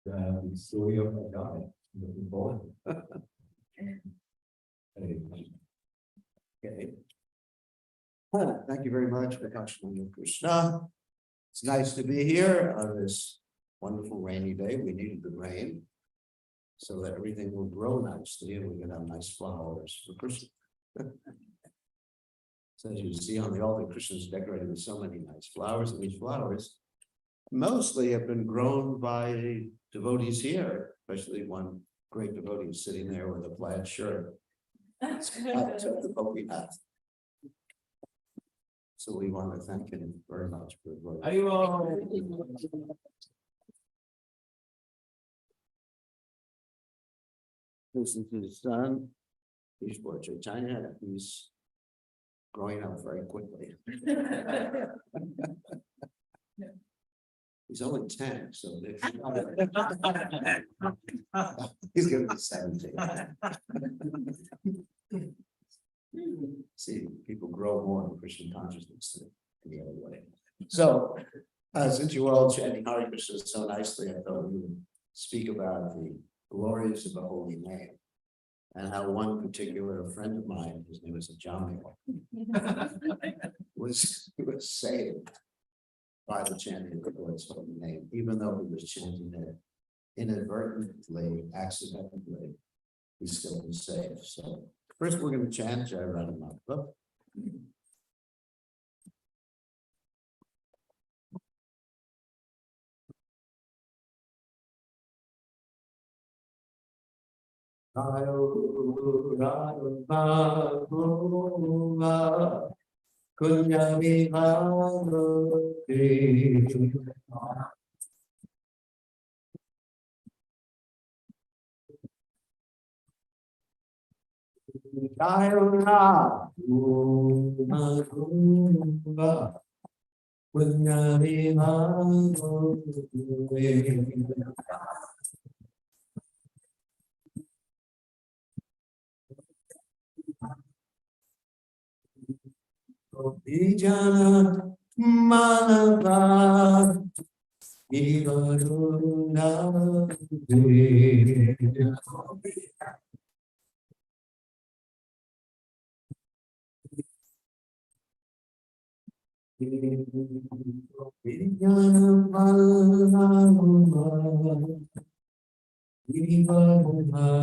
the story of my guy. Looking forward. Okay. Thank you very much, Bir Krishna. It's nice to be here on this wonderful rainy day. We needed the rain so that everything will grow nicely and we're gonna have nice flowers for Christmas. So as you see on the altar, Krishna's decorated with so many nice flowers, and these flowers mostly have been grown by devotees here, especially one great devotee sitting there with a plaid shirt. The Gopinath. So we want to thank him very much for his work. This is his son, Ishwar Chaitanya. He's growing up very quickly. He's only 10, so he's gonna be 17. See, people grow more in Christian consciousness than any other way. So, since you were all chanting Hare Krishna so nicely, I thought we would speak about the glories of the holy name and how one particular friend of mine, his name is Jamil, was saved by the chanting of the Lord's holy name, even though he was chanting it inadvertently, accidentally, he still was saved. So first we're going to chant Jai Radha Madhava. Kunyami Vijana Manava Ivaruna Vijana Manava Ivaruna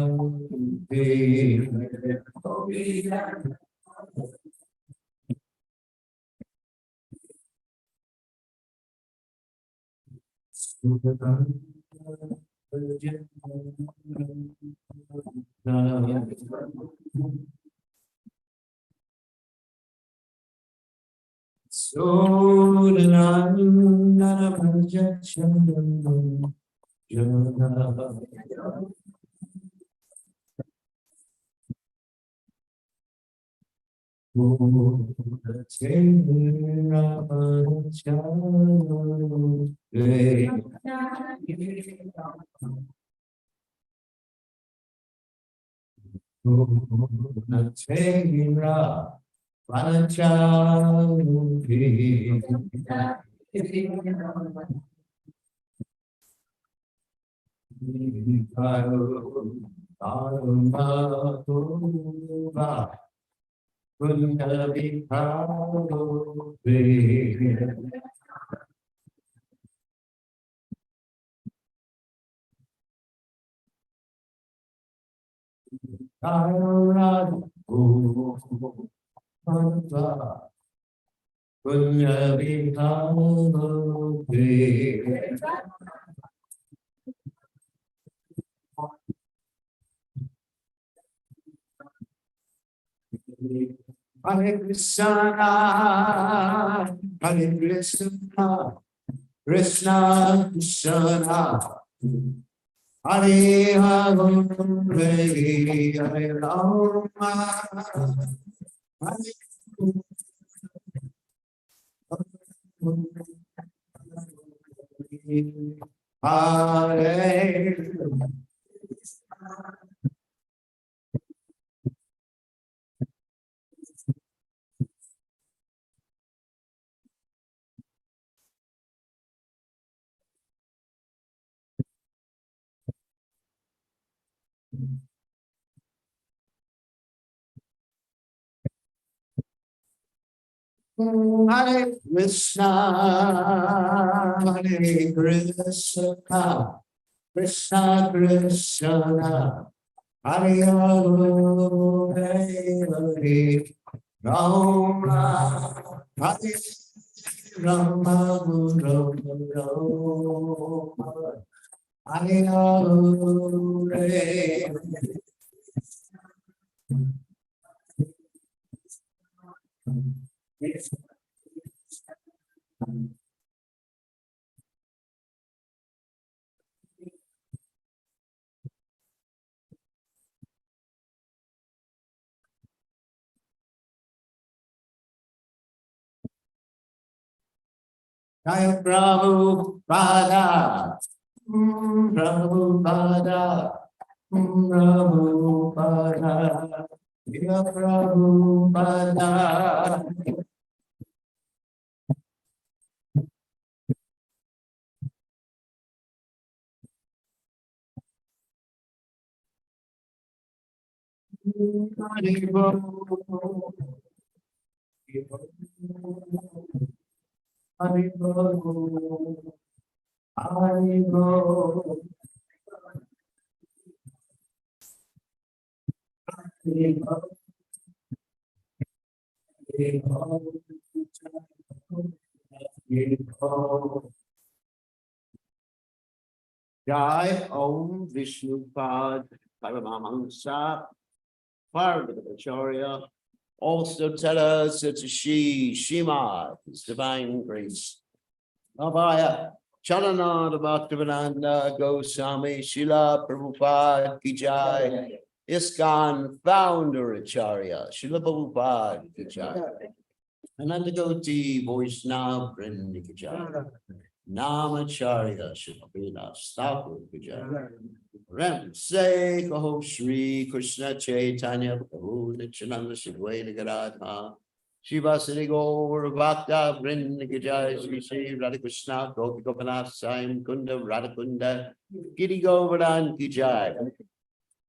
Hare Krishna, Hare Krishna, Krishna Krishna, Hare Hare, Hare Rama, Hare Hare Krishna, Hare Krishna, Krishna Krishna, Hare Hare, Rama, Hare Rama, Rama, Hare Hare. Jai Prabhupada, Prabhupada, Prabhupada, Jai Prabhupada. Haribo, Haribo, Haribo, Jai Om Vishnupad Paramahamsa Parvati also tell us it's a Shema, His Divine Grace. Abhaya, Charananda Bhaktivedanta Goswami, Srila Prabhupada Ki Jai, ISKCON founder Acharya, Srila Prabhupada Ki Jai, Ananda Goti Vaishnava Vrinda Ki Jai, Namacharya Srila Thakur Ki Jai. Ram say Kaho Shri Krishna Chaitanya Prabhu Nityananda Shidwaita Gadadha Shiva Sri Gaur Bhakta Vrinda Ki Jai Shri Shri Radha Krishna Gopi Gopinath Saim Kunda Radha Kunda Giri Govardhan Ki Jai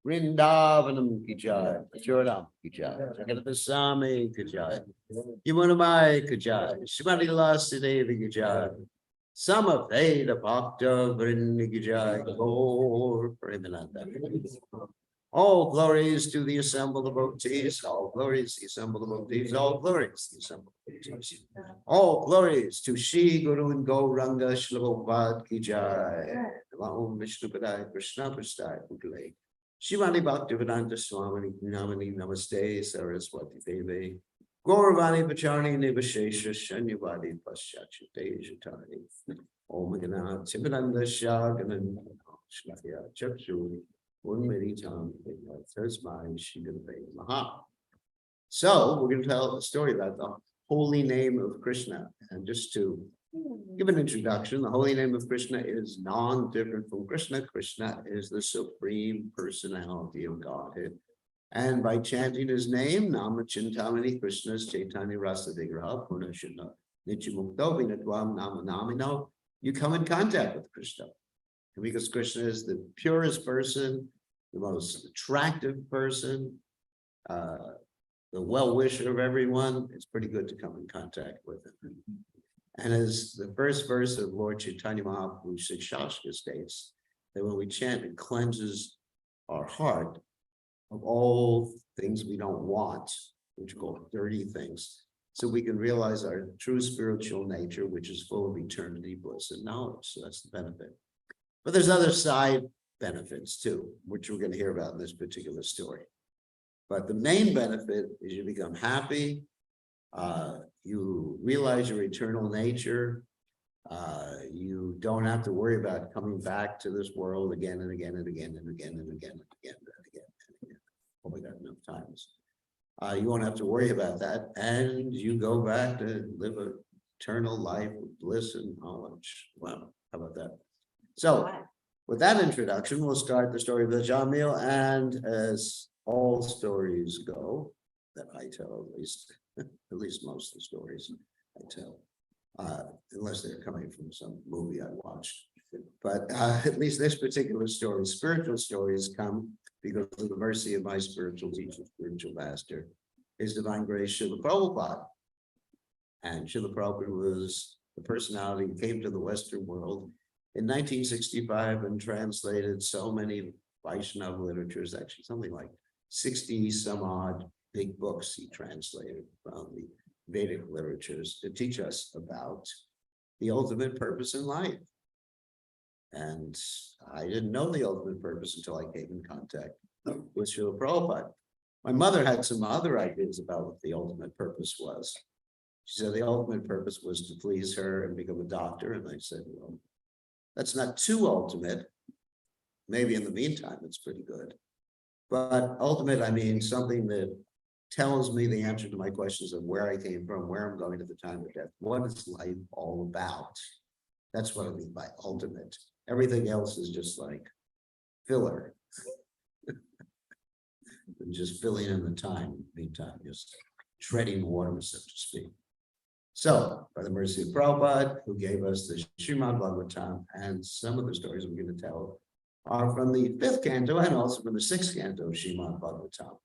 Vrindavanam Ki Jai Choram Ki Jai Jagadata Sami Ki Jai Yamunamai Ki Jai Shrimati Lasi Devi Ki Jai Samaveda Bhakta Vrinda Ki Jai Gaur Premananda. All glories to the assembled devotees, all glories to the assembled devotees, all glories to the assembled devotees. All glories to Shri Guru and Gauranga Shlabhavad Ki Jai. Om Vishnu Padai Krishna Prastai Pudale. Shivani Bhaktivedanta Swami Namani Namaste Saraswati Devi. Gauravani Pachani Nivashesha Shanyavadi Paschachate Jatani. Om Gana Timananda Shaganan Shlaya Chapsuri. So we're going to tell a story about the holy name of Krishna. And just to give an introduction, the holy name of Krishna is non-different from Krishna. Krishna is the supreme personality of Godhead. And by chanting his name, Nama Chintamani Krishna's Chaitanya Rasa Vigraha Purnashana Nichimukto Vinatvam Nama Namino, you come in contact with Krishna. And because Krishna is the purest person, the most attractive person, the well-wisher of everyone, it's pretty good to come in contact with him. And as the first verse of Lord Chaitanya Mahaprabhu Shikshashka states, that when we chant, it cleanses our heart of all things we don't want, which are called dirty things, so we can realize our true spiritual nature, which is full of eternity, bliss, and knowledge. So that's the benefit. But there's other side benefits too, which we're going to hear about in this particular story. But the main benefit is you become happy, you realize your eternal nature, you don't have to worry about coming back to this world again and again and again and again and again and again and again and again. Oh, we got enough times. You won't have to worry about that, and you go back to live an eternal life of bliss and knowledge. Wow, how about that? So, with that introduction, we'll start the story of the Jamil, and as all stories go, that I tell at least most of the stories I tell, unless they're coming from some movie I watched. But at least this particular story, spiritual stories, come because of the mercy of my spiritual teacher, spiritual master, His Divine Grace, Srila Prabhupada. And Srila Prabhupada was the personality who came to the Western world in 1965 and translated so many Vaishnava literatures, actually something like 60 some odd big books he translated from the Vedic literatures to teach us about the ultimate purpose in life. And I didn't know the ultimate purpose until I came in contact with Srila Prabhupada. My mother had some other ideas about what the ultimate purpose was. She said the ultimate purpose was to please her and become a doctor. And I said, well, that's not too ultimate. Maybe in the meantime, it's pretty good. But ultimate, I mean something that tells me the answer to my questions of where I came from, where I'm going at the time of death. What is life all about? That's what I mean by ultimate. Everything else is just like filler. And just filling in the time, meantime, just treading water, so to speak. So, by the mercy of Prabhupada, who gave us the Srimad Bhagavatam, and some of the stories we're going to tell are from the 5th canto and also from the 6th canto of Srimad Bhagavatam.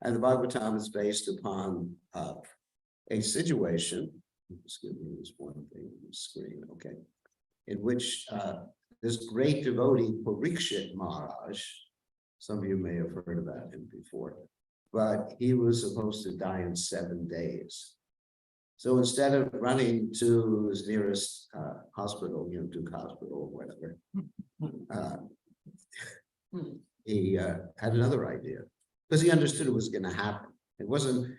And the Bhagavatam is based upon a situation, just give me this one thing on the screen, okay, in which this great devotee, Parikshit Maharaj, some of you may have heard about him before, but he was supposed to die in 7 days. So instead of running to his nearest hospital, Duke Hospital or whatever, he had another idea because he understood it was going to happen. It wasn't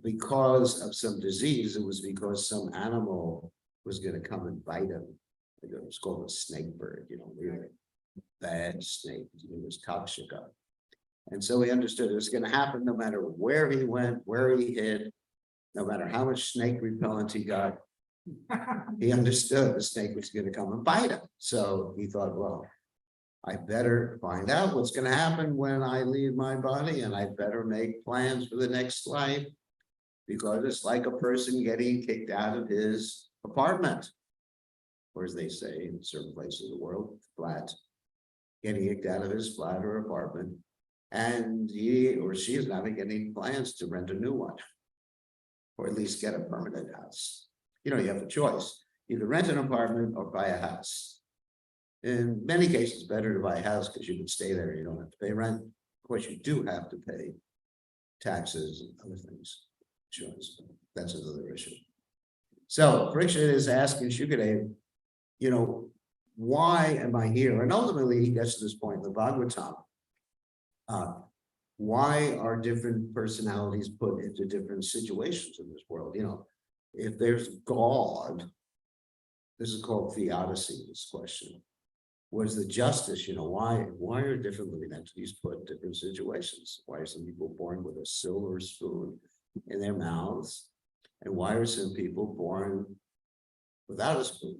because of some disease, it was because some animal was going to come and bite him. It was called a snake bird, really bad snake. It was Takshaka. And so he understood it was going to happen no matter where he went, where he hid, no matter how much snake repellent he got. He understood the snake was going to come and bite him. So he thought, well, I better find out what's going to happen when I leave my body, and I better make plans for the next life, because it's like a person getting kicked out of his apartment, or as they say in certain places of the world, flat, getting kicked out of his flat or apartment, and he or she is not getting plans to rent a new one, or at least get a permanent house. You have a choice. You can rent an apartment or buy a house. In many cases, better to buy a house because you can stay there. You don't have to pay rent. Of course, you do have to pay taxes and other things. Insurance, that's another issue. So Parikshit is asking Shukadeva, why am I here? And ultimately, he gets to this point in the Bhagavatam. Why are different personalities put into different situations in this world? If there's God, this is called theodicy, this question. Where's the justice? Why are different living entities put in different situations? Why are some people born with a silver spoon in their mouths? And why are some people born without a spoon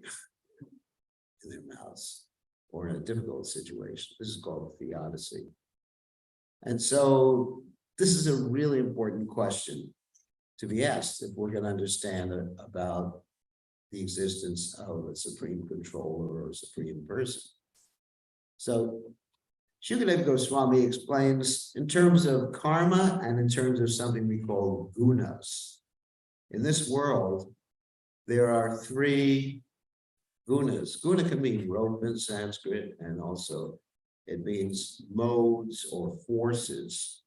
in their mouths or in a difficult situation? This is called theodicy. And so this is a really important question to be asked if we're going to understand about the existence of a supreme controller or a supreme person. So Shukadeva Goswami explains in terms of karma and in terms of something we call gunas. In this world, there are 3 gunas. Guna can mean rope in Sanskrit, and also it means modes or forces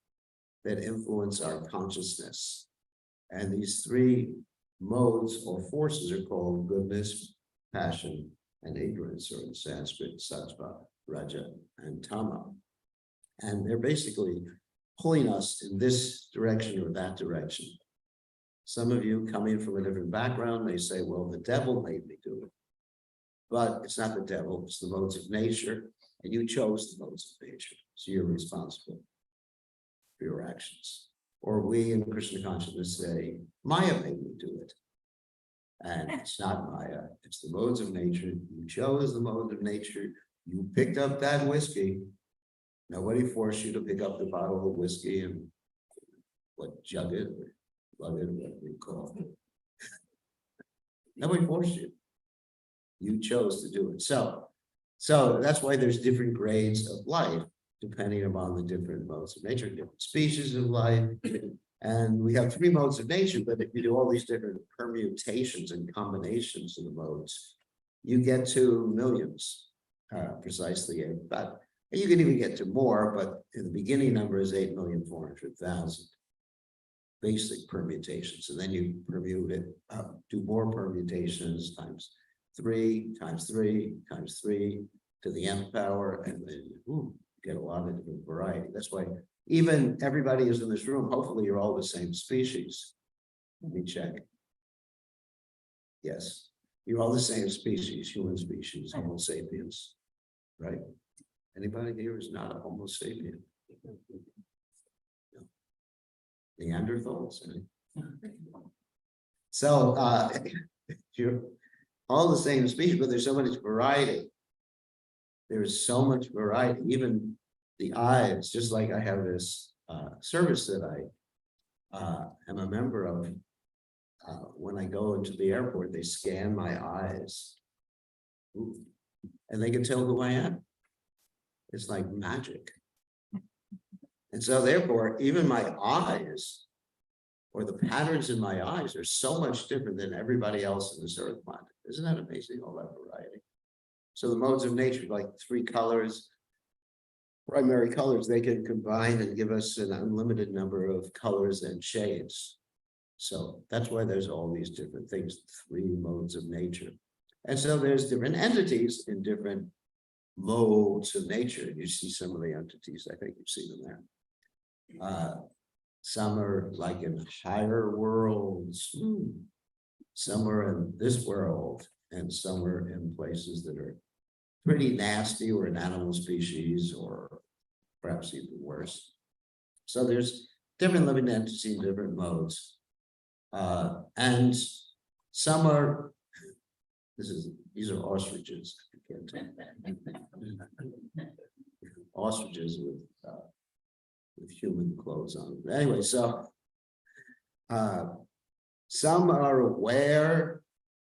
that influence our consciousness. And these 3 modes or forces are called goodness, passion, and ignorance, or in Sanskrit, sattva, raja, and tama. And they're basically pulling us in this direction or that direction. Some of you coming from a different background may say, well, the devil made me do it. But it's not the devil, it's the modes of nature, and you chose the modes of nature, so you're responsible for your actions. Or we in Krishna consciousness say, Maya made me do it. And it's not Maya, it's the modes of nature. You chose the modes of nature. You picked up that whiskey. Nobody forced you to pick up the bottle of whiskey and jug it, or lug it, whatever you call it. Nobody forced you. You chose to do it. So that's why there's different grades of life, depending upon the different modes of nature, different species of life, And we have three modes of nature, but if you do all these different permutations and combinations of the modes, you get to millions, precisely. But you can even get to more, but in the beginning number is 8,400,000 basic permutations. And then you permute it, do more permutations times 3 times 3 times 3 to the nth power, and then you get a lot of different variety. That's why even everybody is in this room, hopefully you're all the same species. Let me check. Yes, you're all the same species, human species, Homo sapiens, right? Anybody here is not a Homo sapien? No. Neanderthals. So you're all the same species, but there's so much variety. There's so much variety, even the eyes, just like I have this service that I am a member of. When I go into the airport, they scan my eyes. Ooh, and they can tell who I am. It's like magic. And so therefore, even my eyes, or the patterns in my eyes, are so much different than everybody else in this earth planet. Isn't that amazing, all that variety? So the modes of nature, like 3 colors, primary colors, they can combine and give us an unlimited number of colors and shades. So that's why there's all these different things, 3 modes of nature. And so there's different entities in different modes of nature. You see some of the entities, I think you've seen them there. Some are like in higher worlds, some are in this world, and some are in places that are pretty nasty, or an animal species, or perhaps even worse. So there's different living entities, different modes. And some are, these are ostriches. Ostriches with human clothes on. Anyway, so some are aware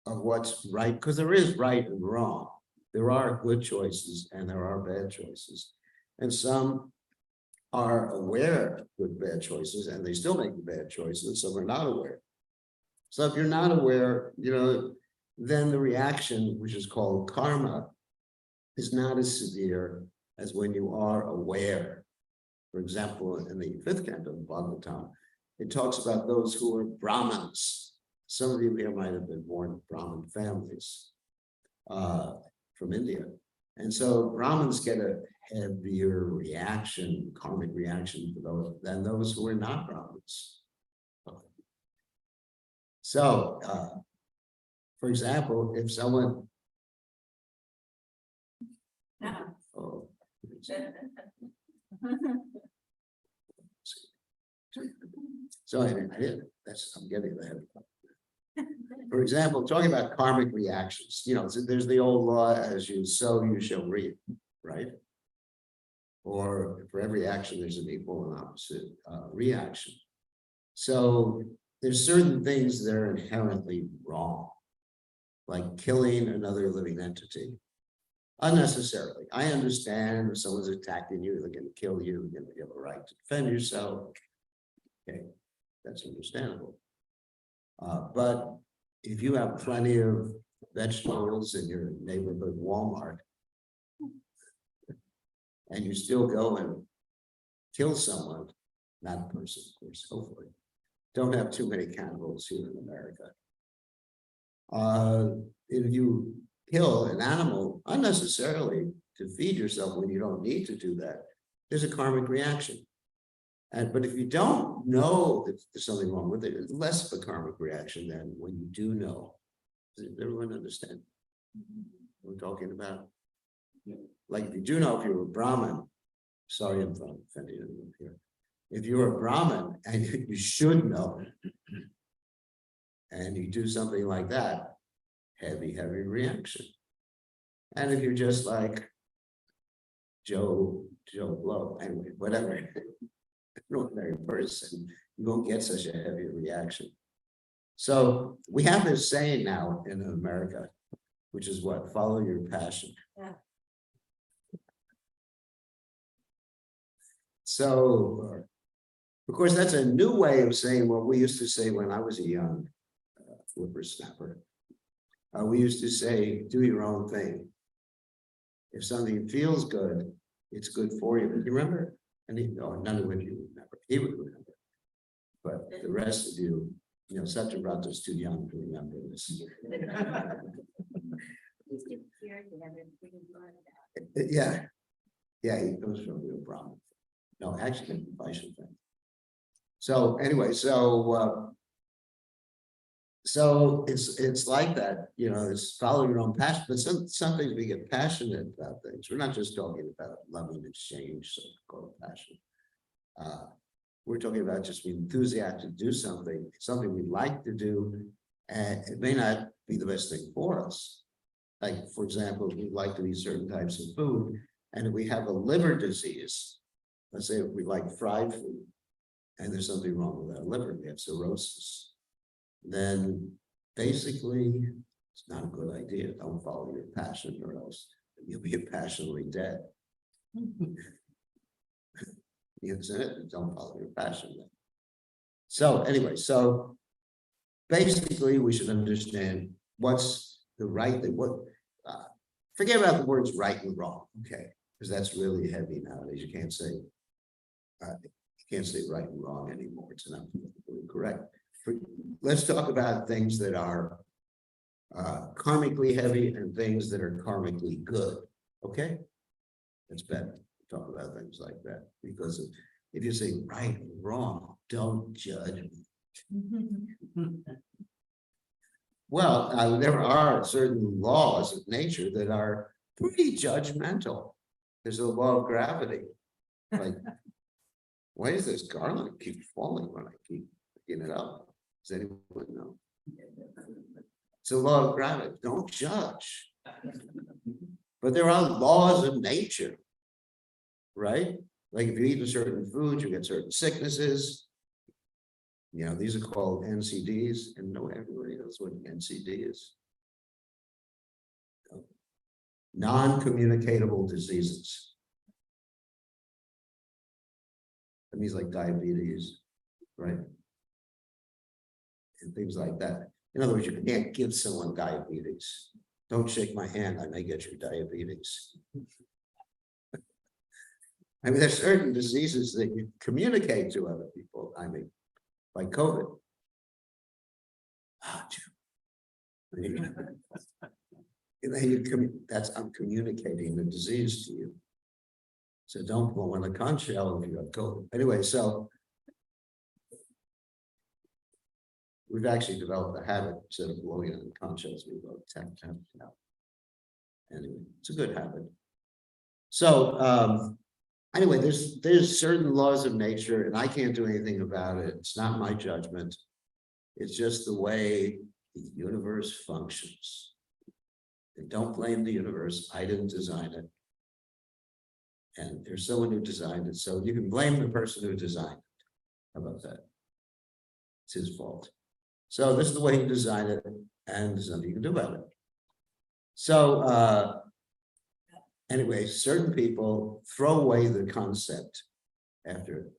of what's right, because there is right and wrong. There are good choices and there are bad choices. And some are aware of good, bad choices, and they still make the bad choices. Some are not aware. So if you're not aware, then the reaction, which is called karma, is not as severe as when you are aware. For example, in the 5th canto of Bhagavatam, it talks about those who are Brahmins. Some of you here might have been born in Brahmin families from India. And so Brahmins get a heavier reaction, karmic reaction than those who are not Brahmins. So, for example, if someone, so I'm getting that. For example, talking about karmic reactions, so there's the old law, as you sow, you shall reap, right? Or for every action, there's an equal and opposite reaction. So there's certain things that are inherently wrong, like killing another living entity unnecessarily. I understand if someone's attacking you, they're going to kill you, you have a right to defend yourself. Okay, that's understandable. But if you have plenty of vegetables in your neighborhood Walmart, and you still go and kill someone, not a person, of course, hopefully. Don't have too many cannibals here in America. If you kill an animal unnecessarily to feed yourself when you don't need to do that, there's a karmic reaction. But if you don't know that there's something wrong with it, it's less of a karmic reaction than when you do know. Does everyone understand what we're talking about? Like if you do know, if you're a Brahmin, sorry I'm offending anyone here. If you're a Brahmin and you should know, and you do something like that, heavy reaction. And if you're just like Joe Blow, anyway, whatever, an ordinary person, you won't get such a heavy reaction. So we have this saying now in America, which is what? Follow your passion. Yeah. So Of course, that's a new way of saying what we used to say when I was a young whippersnapper. We used to say, do your own thing. If something feels good, it's good for you. You remember? And none of you remember. He would remember. But the rest of you, Satyavrata's too young to remember this. Yeah. Yeah, he comes from real Brahmin. No, actually, Vaishnav thing. So anyway, so it's like that, it's follow your own passion, but some things we get passionate about things. We're not just talking about love and exchange, so-called passion. We're talking about just being enthusiastic to do something we like to do, and it may not be the best thing for us. Like, for example, we like to eat certain types of food, and if we have a liver disease, let's say if we like fried food, and there's something wrong with our liver, we have cirrhosis, then basically it's not a good idea. Don't follow your passion, or else you'll be passionately dead. Isn't it? Don't follow your passion then. So anyway, so basically we should understand what's the right thing. Forget about the words right and wrong, okay? Because that's really heavy nowadays. You can't say right and wrong anymore. It's not politically correct. Let's talk about things that are karmically heavy and things that are karmically good. Okay, it's better to talk about things like that, because if you say right and wrong, don't judge me. Well, there are certain laws of nature that are pretty judgmental. There's a law of gravity. Like, why does this garland keep falling when I keep picking it up? Does anyone know? It's a law of gravity. Don't judge. But there are laws of nature, right? Like if you eat a certain food, you get certain sicknesses. These are called NCDs, and no, everybody knows what NCD is. Non-communicable diseases. That means like diabetes, right? And things like that. In other words, you can't give someone diabetes. Don't shake my hand, I may get you diabetes. I mean, there's certain diseases that you communicate to other people. I mean, like COVID. I'm communicating the disease to you. So don't blow on the conch shell if you have COVID. Anyway, so we've actually developed a habit, instead of blowing on the conch shells, we go tap, tap, tap. Anyway, it's a good habit. So anyway, there's certain laws of nature, and I can't do anything about it. It's not my judgment. It's just the way the universe functions. And don't blame the universe. I didn't design it. And there's someone who designed it. So you can blame the person who designed it. How about that? It's his fault. So this is the way he designed it, and there's nothing you can do about it. So anyway, certain people throw away the concept after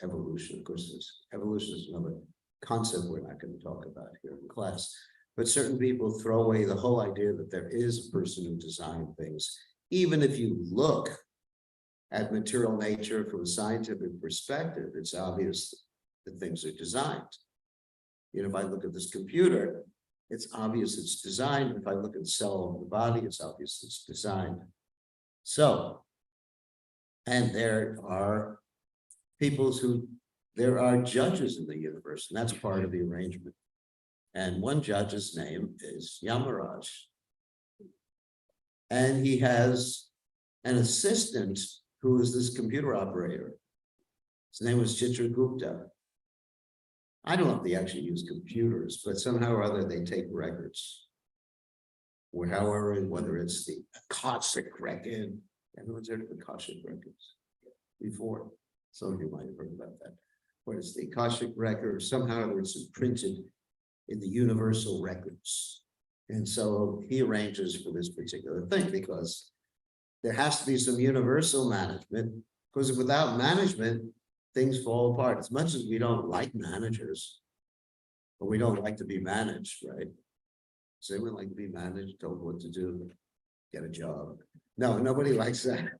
evolution. Of course, evolution is another concept we're not going to talk about here in class. But certain people throw away the whole idea that there is a person who designed things. Even if you look at material nature from a scientific perspective, it's obvious that things are designed. If I look at this computer, it's obvious it's designed. If I look at the cell of the body, it's obvious it's designed. So, and there are there are judges in the universe, and that's part of the arrangement. And one judge's name is Yamaraj. And he has an assistant who is this computer operator. His name was Chitragupta. I don't know if they actually use computers, but somehow or other they take records. Or however, whether it's the Akashic record. Everyone's heard of the Akashic records before. Some of you might have heard about that. Or it's the Akashic record, or somehow or other it's imprinted in the universal records. And so he arranges for this particular thing, because there has to be some universal management, because without management, things fall apart. As much as we don't like managers, or we don't like to be managed, right? Does anyone like to be managed, told what to do, get a job? No, nobody likes that.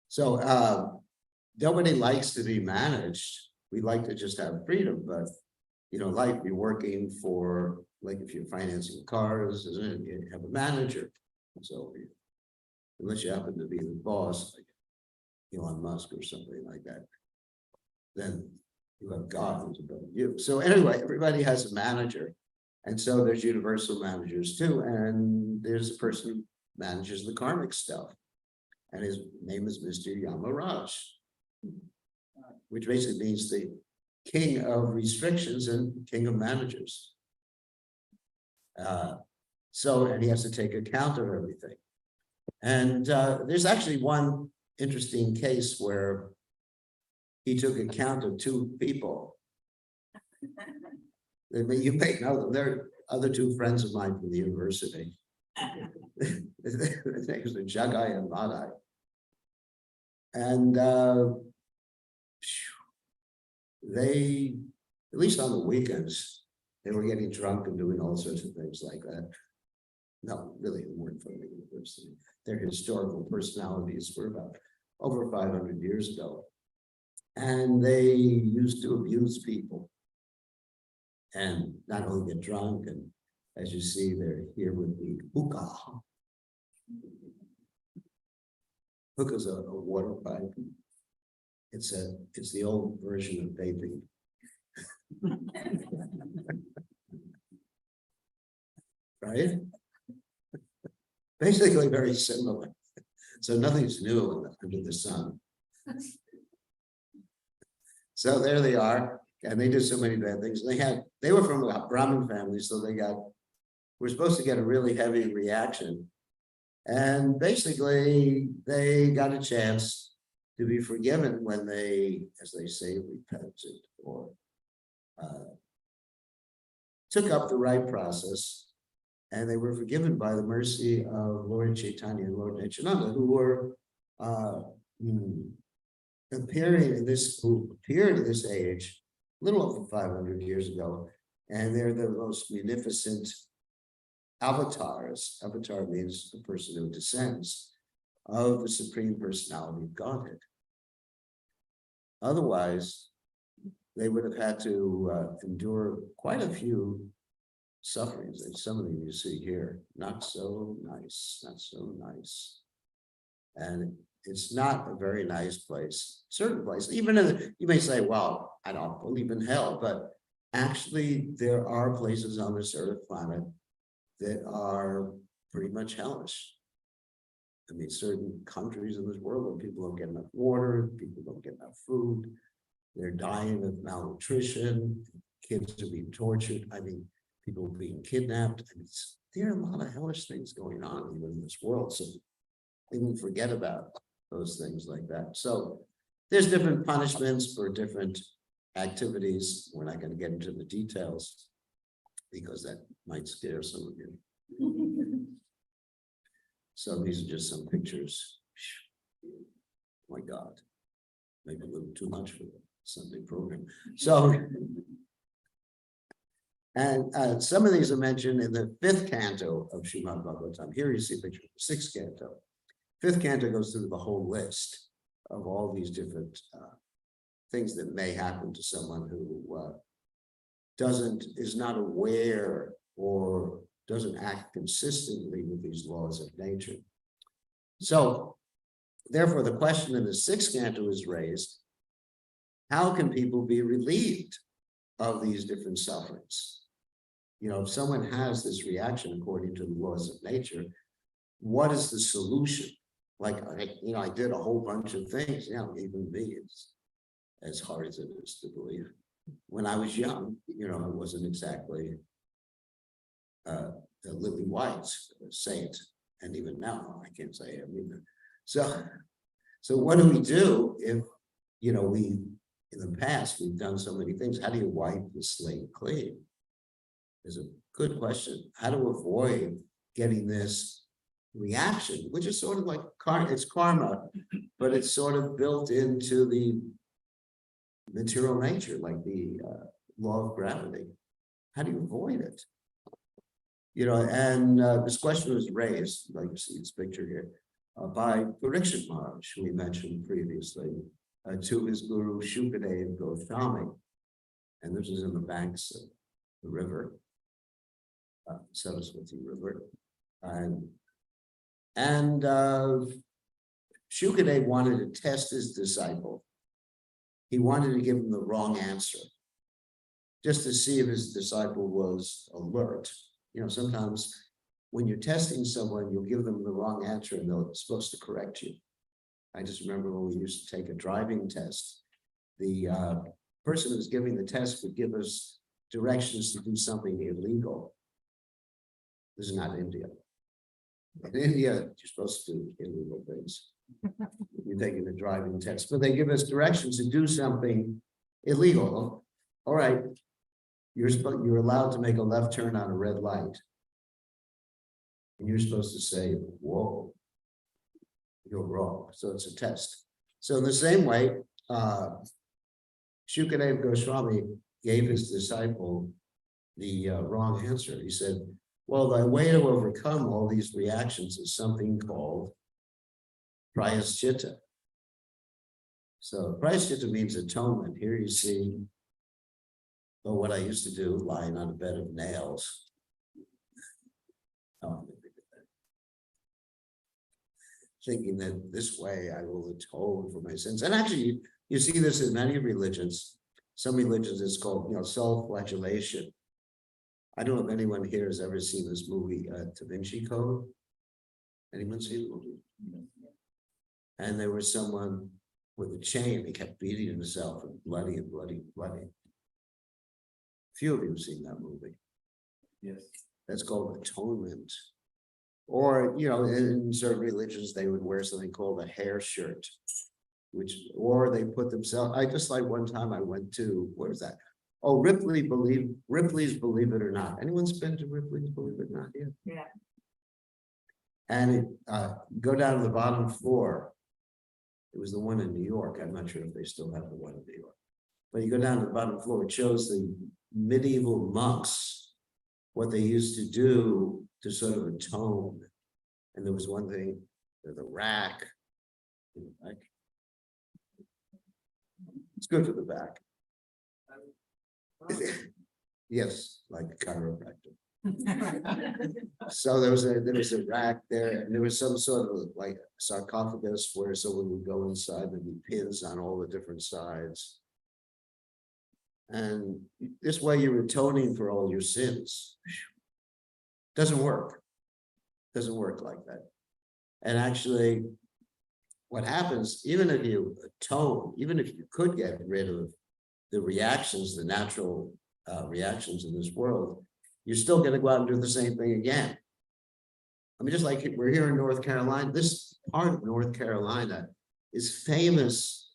So nobody likes to be managed. We like to just have freedom, but life, you're working for, like if you're financing cars, isn't it? You have a manager. So unless you happen to be the boss, like Elon Musk or something like that, then you have God who's above you. So anyway, everybody has a manager. And so there's universal managers too. And there's a person who manages the karmic stuff. And his name is Mr. Yamaraj, which basically means the king of restrictions and king of managers. And he has to take account of everything. And there's actually one interesting case where he took account of two people. You may know them. They're other two friends of mine from the university. Their names are Jagai and Madai. And they, at least on the weekends, they were getting drunk and doing all sorts of things like that. No, really, they weren't from the university. Their historical personalities were about over 500 years ago. And they used to abuse people. And not only get drunk, and as you see, they're here with the hookah. Hookah is a water pipe. It's the old version of vaping. Right? Basically very similar. So nothing's new under the sun. So there they are, and they did so many bad things. They were from a Brahmin family, so we're supposed to get a really heavy reaction. And basically, they got a chance to be forgiven when they, as they say, repented or took up the right process. And they were forgiven by the mercy of Lord Chaitanya and Lord Nityananda, who were appeared in this age a little over 500 years ago. And they're the most munificent avatars. Avatar means the person who descends of the Supreme Personality of Godhead. Otherwise, they would have had to endure quite a few sufferings, and some of them you see here. Not so nice, not so nice. And it's not a very nice place. Certain places, even you may say, well, I don't believe in hell, but actually there are places on this earth planet that are pretty much hellish. I mean, certain countries in this world where people don't get enough water, people don't get enough food, they're dying of malnutrition, kids are being tortured. I mean, people are being kidnapped. I mean, there are a lot of hellish things going on even in this world. So even forget about those things like that. So there's different punishments for different activities. We're not going to get into the details because that might scare some of you. So these are just some pictures. Oh my God, maybe a little too much for the Sunday program. So, and some of these are mentioned in the 5th canto of Srimad Bhagavatam. Here you see a picture of the 6th canto. 5th canto goes through the whole list of all these different things that may happen to someone who is not aware or doesn't act consistently with these laws of nature. So, therefore, the question in the 6th canto is raised: how can people be relieved of these different sufferings? If someone has this reaction according to the laws of nature, what is the solution? Like, I did a whole bunch of things. Even me, it's as hard as it is to believe. When I was young, I wasn't exactly a lily white saint, and even now I can't say I am either. So what do we do if we in the past we've done so many things? How do you wipe the slate clean? Is a good question. How to avoid getting this reaction, which is sort of like it's karma, but it's sort of built into the material nature, like the law of gravity. How do you avoid it? You know, and this question was raised, like you see this picture here, by Bir Krishna Maharaj, who we mentioned previously, to his guru Shukadeva Goswami. And this is in the banks of the river, Saraswati River. And Shukadeva wanted to test his disciple. He wanted to give him the wrong answer, just to see if his disciple was alert. You know, sometimes when you're testing someone, you'll give them the wrong answer and they're supposed to correct you. I just remember when we used to take a driving test, the person who's giving the test would give us directions to do something illegal. This is not India. In India, you're supposed to do illegal things. You're taking a driving test, but they give us directions to do something illegal. All right, you're allowed to make a left turn on a red light. And you're supposed to say, whoa, you're wrong. So it's a test. So in the same way, Shukadeva Goswami gave his disciple the wrong answer. He said, well, the way to overcome all these reactions is something called prayaschita. So prayaschita means atonement. Here you see, well, what I used to do, lying on a bed of nails. Thinking that this way I will atone for my sins. And actually, you see this in many religions. Some religions it's called, you know, self-flagellation. I don't know if anyone here has ever seen this movie, Da Vinci Code. Anyone seen the movie? And there was someone with a chain. He kept beating himself and bloody and bloody and bloody. Few of you have seen that movie. Yes. That's called atonement. Or, you know, in certain religions, they would wear something called a hair shirt, or they put themselves, I just like one time I went to, where's that? Oh, Ripley's Believe It or Not. Anyone's been to Ripley's Believe It or Not yet? Yeah. And go down to the bottom floor. It was the one in New York. I'm not sure if they still have the one in New York. But you go down to the bottom floor, it shows the medieval monks, what they used to do to sort of atone. And there was one thing, the rack. It's good for the back. Yes, like a chiropractor. So there was a rack there, and there was some sort of like sarcophagus where someone would go inside. There'd be pins on all the different sides. And this way you're atoning for all your sins. Doesn't work. Doesn't work like that. And actually, what happens, even if you atone, even if you could get rid of the reactions, the natural reactions in this world, you're still going to go out and do the same thing again. I mean, just like we're here in North Carolina, this part of North Carolina is famous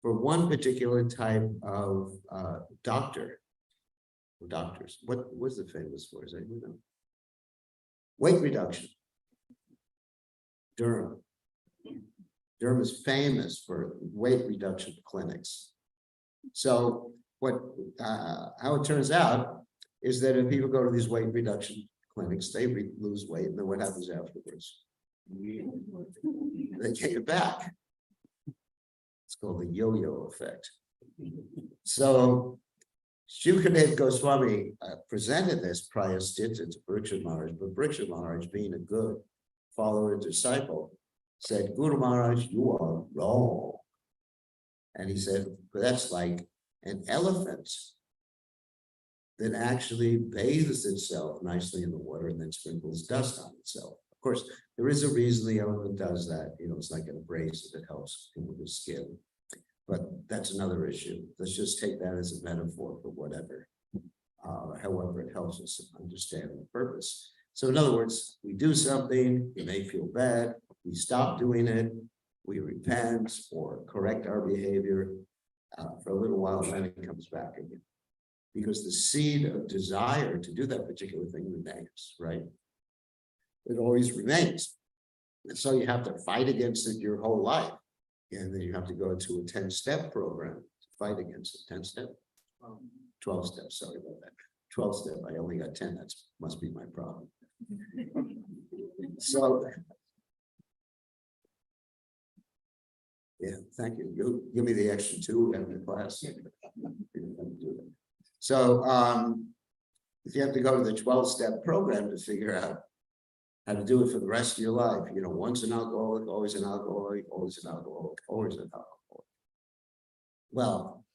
for one particular type of doctor or doctors. What was it famous for? Is anyone know? Weight reduction. Durham. Durham is famous for weight reduction clinics. So how it turns out is that if people go to these weight reduction clinics, they lose weight, and then what happens afterwards? They take it back. It's called the yo-yo effect. So Shukadeva Goswami presented this prayaschita to Bir Krishna Maharaj, but Bir Krishna Maharaj, being a good follower and disciple, said, Guru Maharaj, you are wrong. And he said, but that's like an elephant that actually bathes itself nicely in the water and then sprinkles dust on itself. Of course, there is a reason the elephant does that. You know, it's like an abrasive that helps with the skin. But that's another issue. Let's just take that as a metaphor for whatever, however it helps us understand the purpose. So in other words, we do something, it may feel bad, we stop doing it, we repent or correct our behavior for a little while, and then it comes back again. Because the seed of desire to do that particular thing remains, right? It always remains. And so you have to fight against it your whole life. And then you have to go to a 10-step program to fight against it. 10-step? 12 steps, sorry about that. 12 step, I only got 10, that must be my problem. So, yeah, thank you. You give me the extra 2 in the class. So, if you have to go to the 12-step program to figure out how to do it for the rest of your life, you know, once an alcoholic, always an alcoholic, always an alcoholic, always an alcoholic. Well,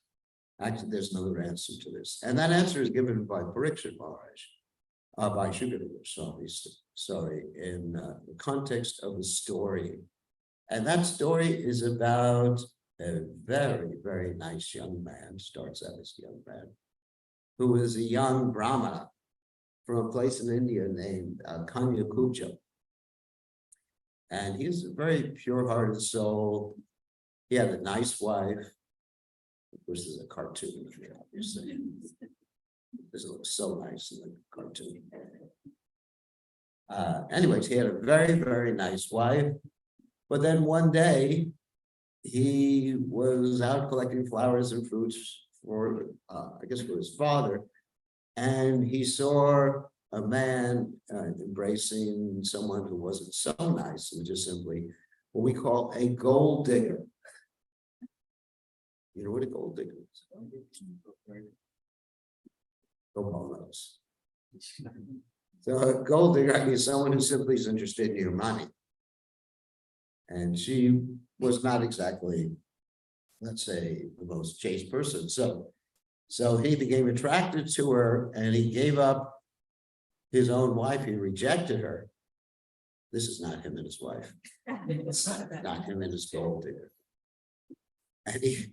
actually, there's another answer to this. And that answer is given by Pariksha Maharaj, by Bir Krishna Goswami, sorry, in the context of a story. And that story is about a very, very nice young man, starts out as a young man, who is a young Brahmana from a place in India named Kanyakuja. And he's a very pure-hearted soul. He had a nice wife. Of course, this is a cartoon, obviously. This looks so nice in the cartoon. Anyways, he had a very, very nice wife. But then one day, he was out collecting flowers and fruits for, I guess, for his father. And he saw a man embracing someone who wasn't so nice and just simply what we call a gold digger. You know what a gold digger is? Nobody knows. So a gold digger is someone who simply is interested in your money. And she was not exactly, let's say, the most chaste person. So he became attracted to her and he gave up his own wife. He rejected her. This is not him and his wife. Not him and his gold digger. And he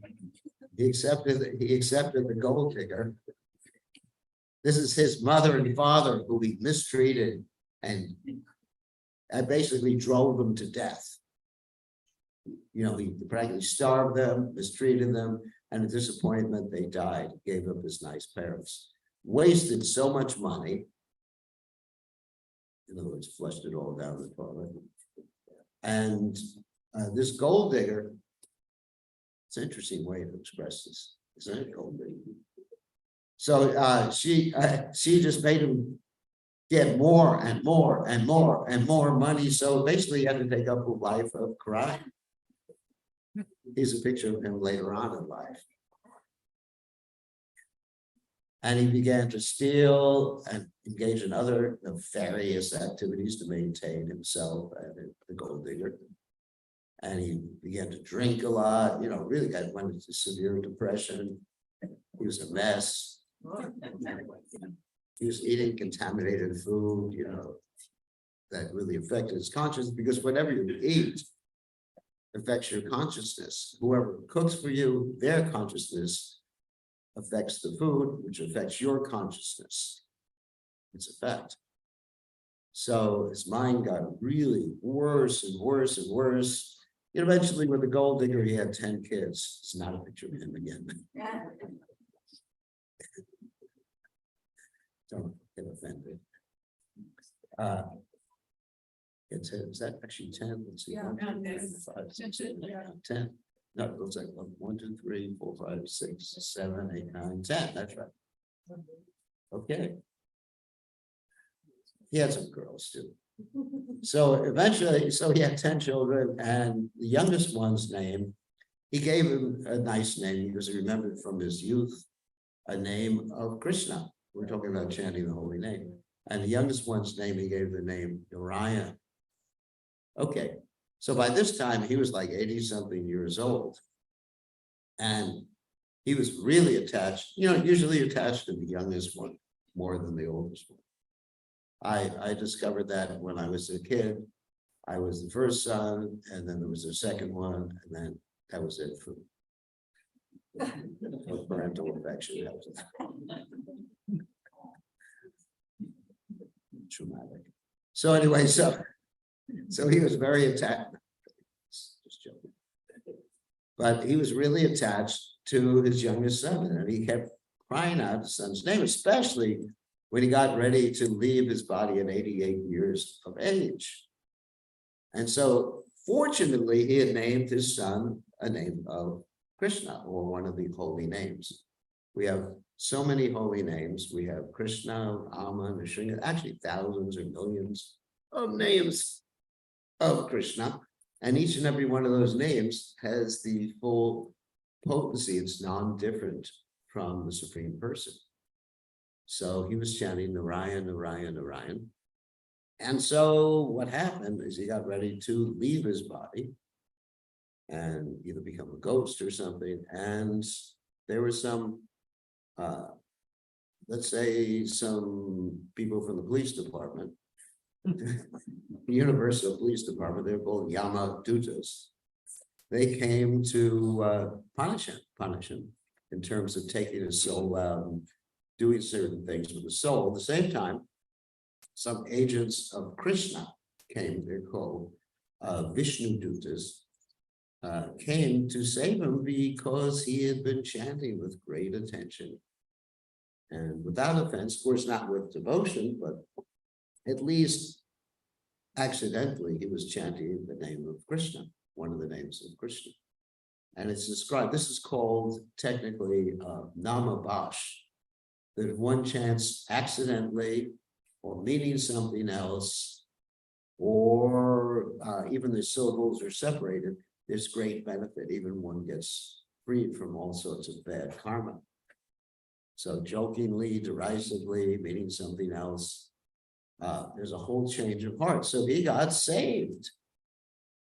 accepted the gold digger. This is his mother and father who he mistreated and basically drove them to death. You know, he practically starved them, mistreated them, and in disappointment, they died, gave up his nice parents, wasted so much money. In other words, flushed it all down the toilet. And this gold digger, it's an interesting way to express this, isn't it? Gold digger. So she just made him get more and more and more and more money. So basically, he had to take up a life of crime. Here's a picture of him later on in life. And he began to steal and engage in other nefarious activities to maintain himself and the gold digger. And he began to drink a lot, you know, really went into severe depression. He was a mess. He was eating contaminated food, you know, that really affected his conscience, because whatever you eat affects your consciousness. Whoever cooks for you, their consciousness affects the food, which affects your consciousness. It's a fact. So his mind got really worse and worse and worse. Eventually, with the gold digger, he had 10 kids. It's not a picture of him again. Don't get offended. Is that actually 10? Let's see. 1, 2, 3, 5, 6, 7, 8, 9, 10. No, it looks like 1, 2, 3, 4, 5, 6, 7, 8, 9, 10. That's right. Okay. He had some girls too. So eventually, he had 10 children, and the youngest one's name, he gave him a nice name because he remembered from his youth a name of Krishna. We're talking about chanting the holy name. And the youngest one's name, he gave the name Narayan. Okay, so by this time, he was like 80-something years old. And he was really attached, you know, usually attached to the youngest one more than the oldest one. I discovered that when I was a kid. I was the first son, and then there was a second one, and then that was it for parental affection. That was traumatic. So anyway, so he was very attached. Just joking. But he was really attached to his youngest son, and he kept crying out his son's name, especially when he got ready to leave his body at 88 years of age. And so fortunately, he had named his son a name of Krishna, or one of the holy names. We have so many holy names. We have Krishna, Rama, Nrsimha, actually thousands or millions of names of Krishna. And each and every one of those names has the full potency. It's non-different from the Supreme Person. So he was chanting Narayan, Narayan, Narayan. And so what happened is he got ready to leave his body and either become a ghost or something. And there were some, let's say, some people from the police department, the Universal Police Department, they're called Yamadutas. They came to punish him in terms of taking his soul out and doing certain things with the soul. At the same time, some agents of Krishna came, they're called Vishnu Dutas, came to save him because he had been chanting with great attention. And without offense, of course, not with devotion, but at least accidentally, he was chanting the name of Krishna, one of the names of Krishna. And it's described, this is called technically Namabash, that if one chants accidentally or meaning something else, or even the syllables are separated, there's great benefit. Even one gets freed from all sorts of bad karma. So jokingly, derisively, meaning something else, there's a whole change of heart. So he got saved.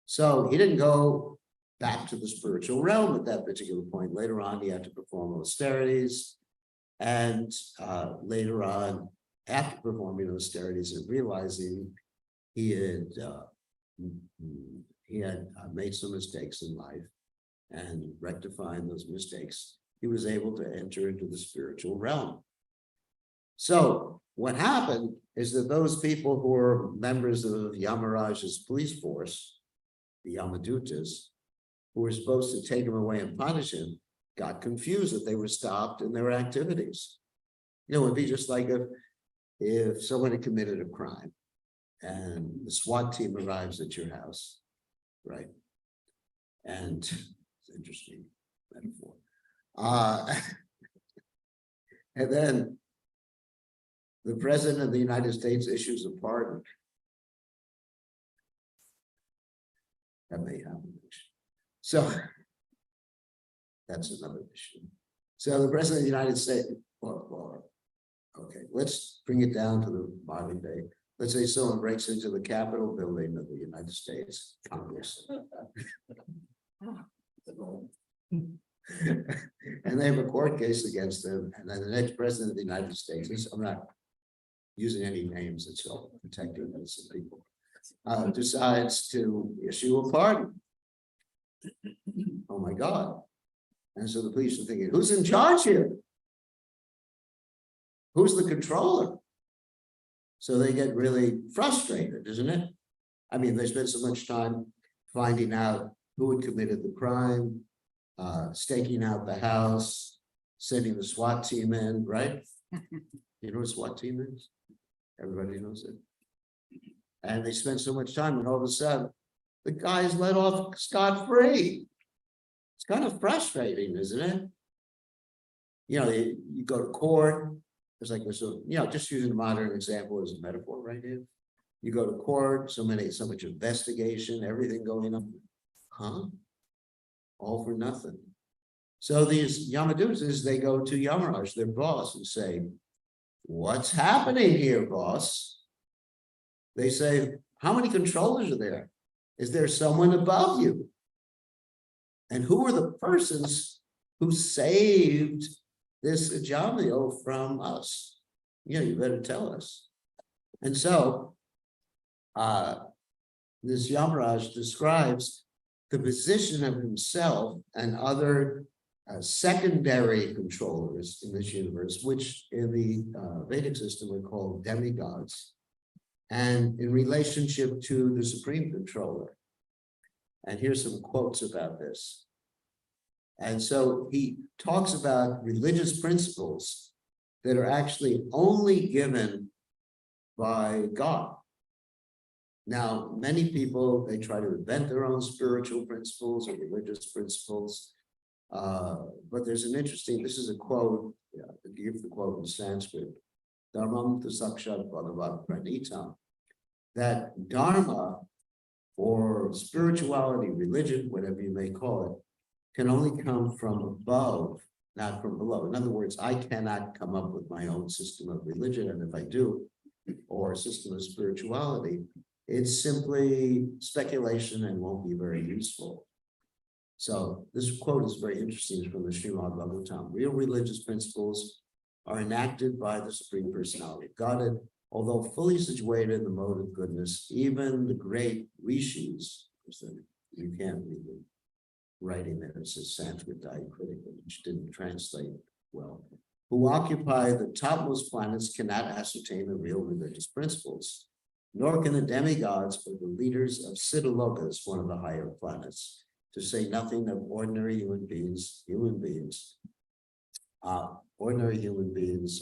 So he didn't go back to the spiritual realm at that particular point. Later on, he had to perform austerities. And later on, after performing austerities and realizing he had made some mistakes in life and rectifying those mistakes, he was able to enter into the spiritual realm. So what happened is that those people who were members of Yamaraj's police force, the Yamadutas, who were supposed to take him away and punish him, got confused that they were stopped in their activities. You know, it would be just like if someone had committed a crime and the SWAT team arrives at your house, right? And it's interesting metaphor. And then the president of the United States issues a pardon. That may happen. So that's another issue. So the president of the United States, okay, let's bring it down to the modern day. Let's say someone breaks into the Capitol building of the United States Congress. And they have a court case against them. And then the next president of the United States, I'm not using any names, it's all protecting innocent people, decides to issue a pardon. Oh my God. And so the police are thinking, who's in charge here? Who's the controller? So they get really frustrated, isn't it? I mean, they spend so much time finding out who had committed the crime, staking out the house, sending the SWAT team in, right? You know what SWAT team is? Everybody knows it. And they spend so much time, and all of a sudden, the guy's let off scot-free. It's kind of frustrating, isn't it? You know, you go to court, there's like this, you know, just using a modern example as a metaphor right here. You go to court, so much investigation, everything going on. Huh? All for nothing. So these Yamadutas, they go to Yamaraj, their boss, and say, what's happening here, boss? They say, how many controllers are there? Is there someone above you? And who are the persons who saved this Ajamio from us? Yeah, you better tell us. And so this Yamaraj describes the position of himself and other secondary controllers in this universe, which in the Vedic system are called demigods, and in relationship to the supreme controller. And here's some quotes about this. And so he talks about religious principles that are actually only given by God. Now, many people, they try to invent their own spiritual principles or religious principles. But there's an interesting, this is a quote, to give the quote in Sanskrit, Dharmam tu sakshat bhagavat pranitam, that Dharma or spirituality, religion, whatever you may call it, can only come from above, not from below. In other words, I cannot come up with my own system of religion, and if I do, or a system of spirituality, it's simply speculation and won't be very useful. So this quote is very interesting. It's from the Srimad Bhagavatam. Real religious principles are enacted by the Supreme Personality of Godhead. Although fully situated in the mode of goodness, even the great rishis, you can't read the writing there, it says Sanskrit diacritically, which didn't translate well, who occupy the topmost planets cannot ascertain the real religious principles, nor can the demigods or the leaders of Siddhalokas, one of the higher planets, to say nothing of ordinary human beings,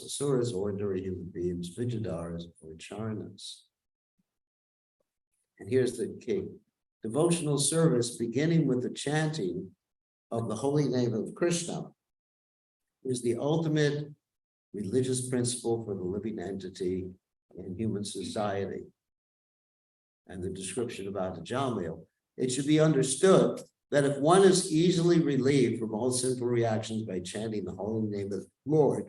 asuras, ordinary human beings, Vijayadharas, or Charanas. And here's the key. Devotional service, beginning with the chanting of the holy name of Krishna, is the ultimate religious principle for the living entity in human society. And the description about the Jamil, it should be understood that if one is easily relieved from all sinful reactions by chanting the holy name of the Lord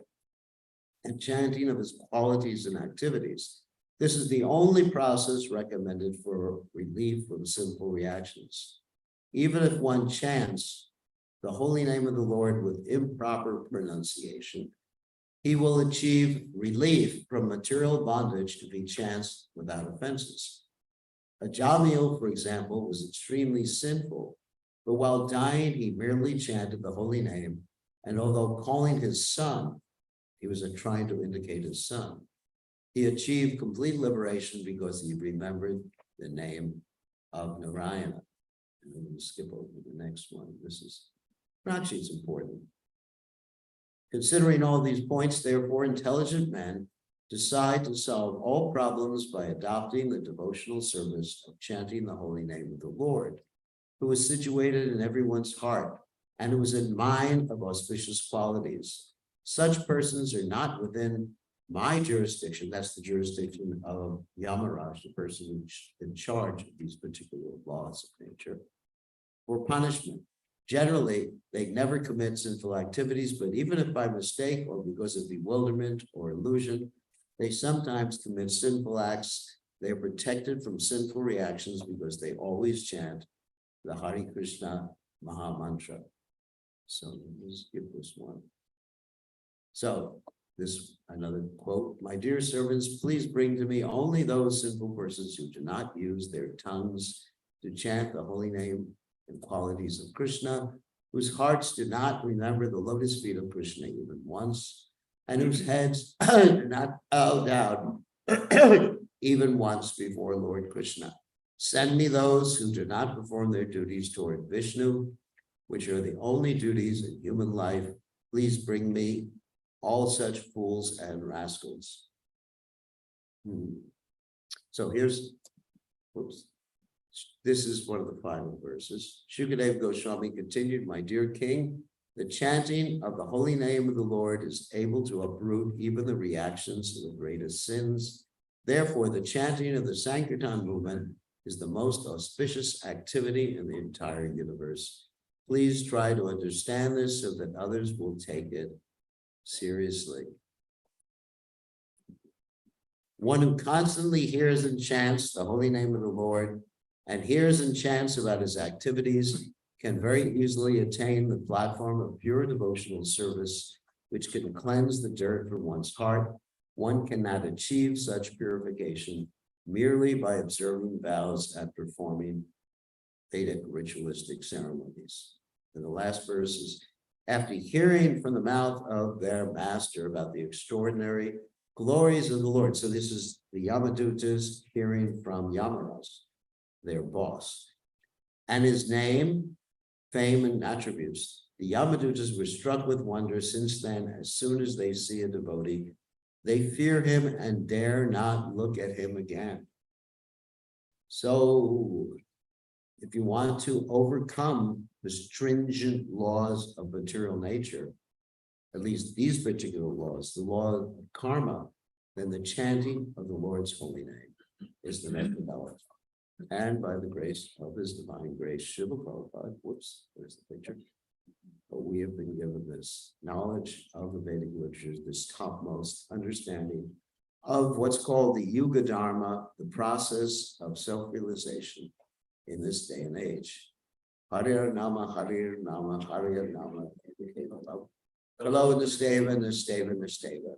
and chanting of his qualities and activities, this is the only process recommended for relief from sinful reactions. Even if one chants the holy name of the Lord with improper pronunciation, he will achieve relief from material bondage if he chants without offenses. A Jamil, for example, was extremely sinful, but while dying, he merely chanted the holy name, and although calling his son, he was trying to indicate his son, he achieved complete liberation because he remembered the name of Narayana. And then we'll skip over to the next one. This is, actually, it's important. Considering all these points, therefore, intelligent men decide to solve all problems by adopting the devotional service of chanting the holy name of the Lord, who is situated in everyone's heart and who is in mind of auspicious qualities. Such persons are not within my jurisdiction, that's the jurisdiction of Yamaraj, the person who's in charge of these particular laws of nature, for punishment. Generally, they never commit sinful activities, but even if by mistake or because of bewilderment or illusion, they sometimes commit sinful acts. They are protected from sinful reactions because they always chant the Hare Krishna Maha Mantra. So let's skip this one. So this another quote, my dear servants, please bring to me only those sinful persons who do not use their tongues to chant the holy name and qualities of Krishna, whose hearts do not remember the lotus feet of Krishna even once, and whose heads do not bow down even once before Lord Krishna. Send me those who do not perform their duties toward Vishnu, which are the only duties in human life. Please bring me all such fools and rascals. So here's, whoops. This is one of the final verses. Shukadeva Goswami continued, my dear king, the chanting of the holy name of the Lord is able to uproot even the reactions to the greatest sins. Therefore, the chanting of the Sankirtan movement is the most auspicious activity in the entire universe. Please try to understand this so that others will take it seriously. One who constantly hears and chants the holy name of the Lord and hears and chants about his activities can very easily attain the platform of pure devotional service, which can cleanse the dirt from one's heart. One cannot achieve such purification merely by observing vows and performing Vedic ritualistic ceremonies. And the last verse is, after hearing from the mouth of their master about the extraordinary glories of the Lord. So this is the Yamadutas hearing from Yamaraj, their boss, and his name, fame, and attributes. The Yamadutas were struck with wonder. Since then, as soon as they see a devotee, they fear him and dare not look at him again. So if you want to overcome the stringent laws of material nature, at least these particular laws, the law of karma, then the chanting of the Lord's holy name is the methodology. And by the grace of His divine grace, Srila Prabhupada, whoops, there's the picture. But we have been given this knowledge of the Vedic literatures, this topmost understanding of what's called the Yuga Dharma, the process of self-realization in this day and age. Harir Nama, Harir Nama, Harir Nama. Hello, Nisteva, Nisteva, Nisteva.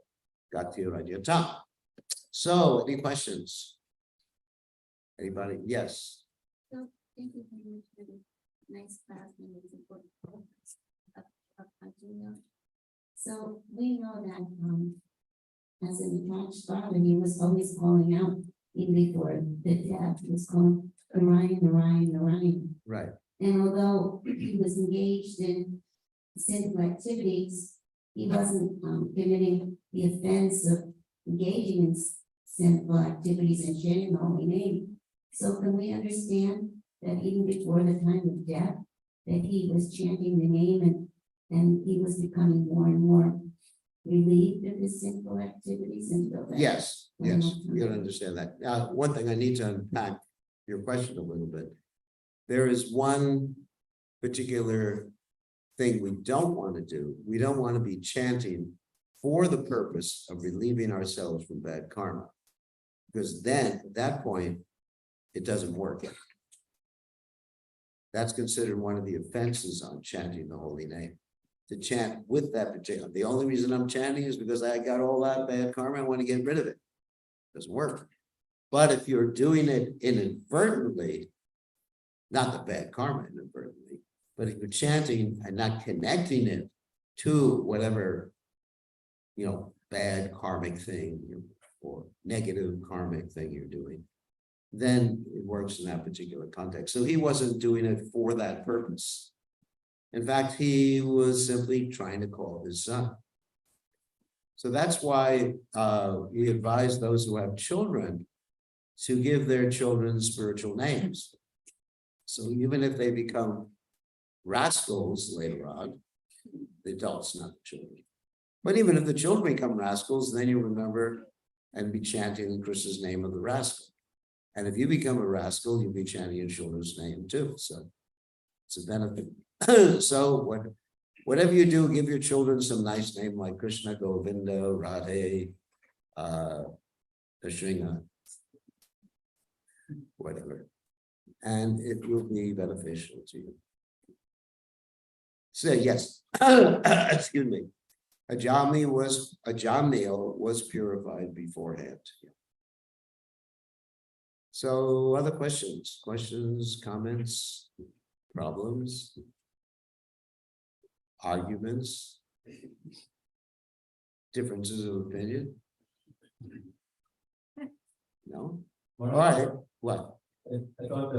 Gati Rajyata. So, any questions? Anybody? Yes. So, thank you very much for the nice class and the support of Arjuna. So, we know that as an attached father, he was always calling out, even before the death, he was calling Orion, Orion, Orion. Right. And although he was engaged in sinful activities, he wasn't committing the offense of engaging in sinful activities and chanting the holy name. So can we understand that even before the time of death, that he was chanting the name and he was becoming more and more relieved of his sinful activities until that? Yes, yes, you gotta understand that. Now, one thing I need to unpack your question a little bit. There is one particular thing we don't want to do. We don't want to be chanting for the purpose of relieving ourselves from bad karma. Because then at that point, it doesn't work. That's considered one of the offenses on chanting the holy name. To chant with that particular, the only reason I'm chanting is because I got all that bad karma, I want to get rid of it. Doesn't work. But if you're doing it inadvertently, not the bad karma inadvertently, but if you're chanting and not connecting it to whatever, bad karmic thing or negative karmic thing you're doing, then it works in that particular context. So he wasn't doing it for that purpose. In fact, he was simply trying to call his son. So that's why we advise those who have children to give their children spiritual names. So even if they become rascals later on, the adults, not the children. But even if the children become rascals, then you remember and be chanting in Krishna's name of the rascal. And if you become a rascal, you'll be chanting your children's name too. So it's a benefit. So whatever you do, give your children some nice name like Krishna, Govinda, Radhe, Krishna, whatever. And it will be beneficial to you. So yes, excuse me. Ajamil was purified beforehand. So other questions, comments, problems, arguments, differences of opinion? No? All right, what? I thought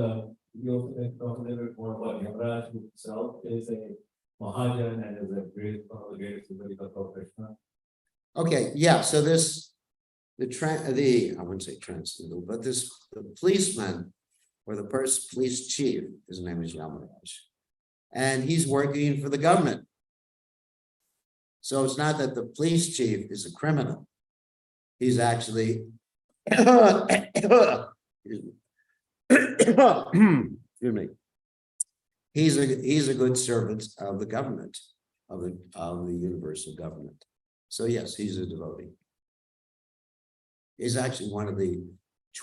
you also talk a little bit more about Yamaraj himself is a Mahajan and is a great, one of the greatest devotees of Krishna. Okay, yeah, so this, I wouldn't say transcendental, but the policeman or the police chief, his name is Yamaraj, and he's working for the government. So it's not that the police chief is a criminal. He's actually, excuse me. He's a good servant of the government, of the universal government. So yes, he's a devotee. He's actually one of the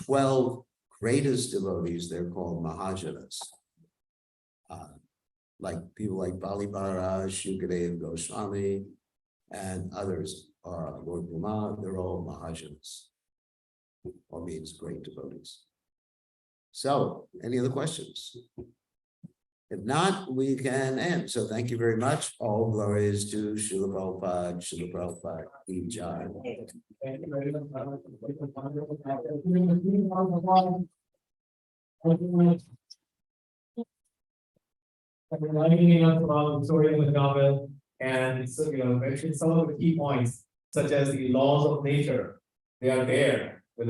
12 greatest devotees. They're called Mahajanas. Like people like Bali Maharaj, Bir Goswami, and others are Lord Brahma. They're all Mahajanas, or means great devotees. So, any other questions? If not, we can end. So thank you very much. All glories to Srila Prabhupada, Srila Prabhupada, Ki Jai. Thank you very much. Reminding us about the story of the novel and so mention some of the key points, such as the laws of nature. They are there.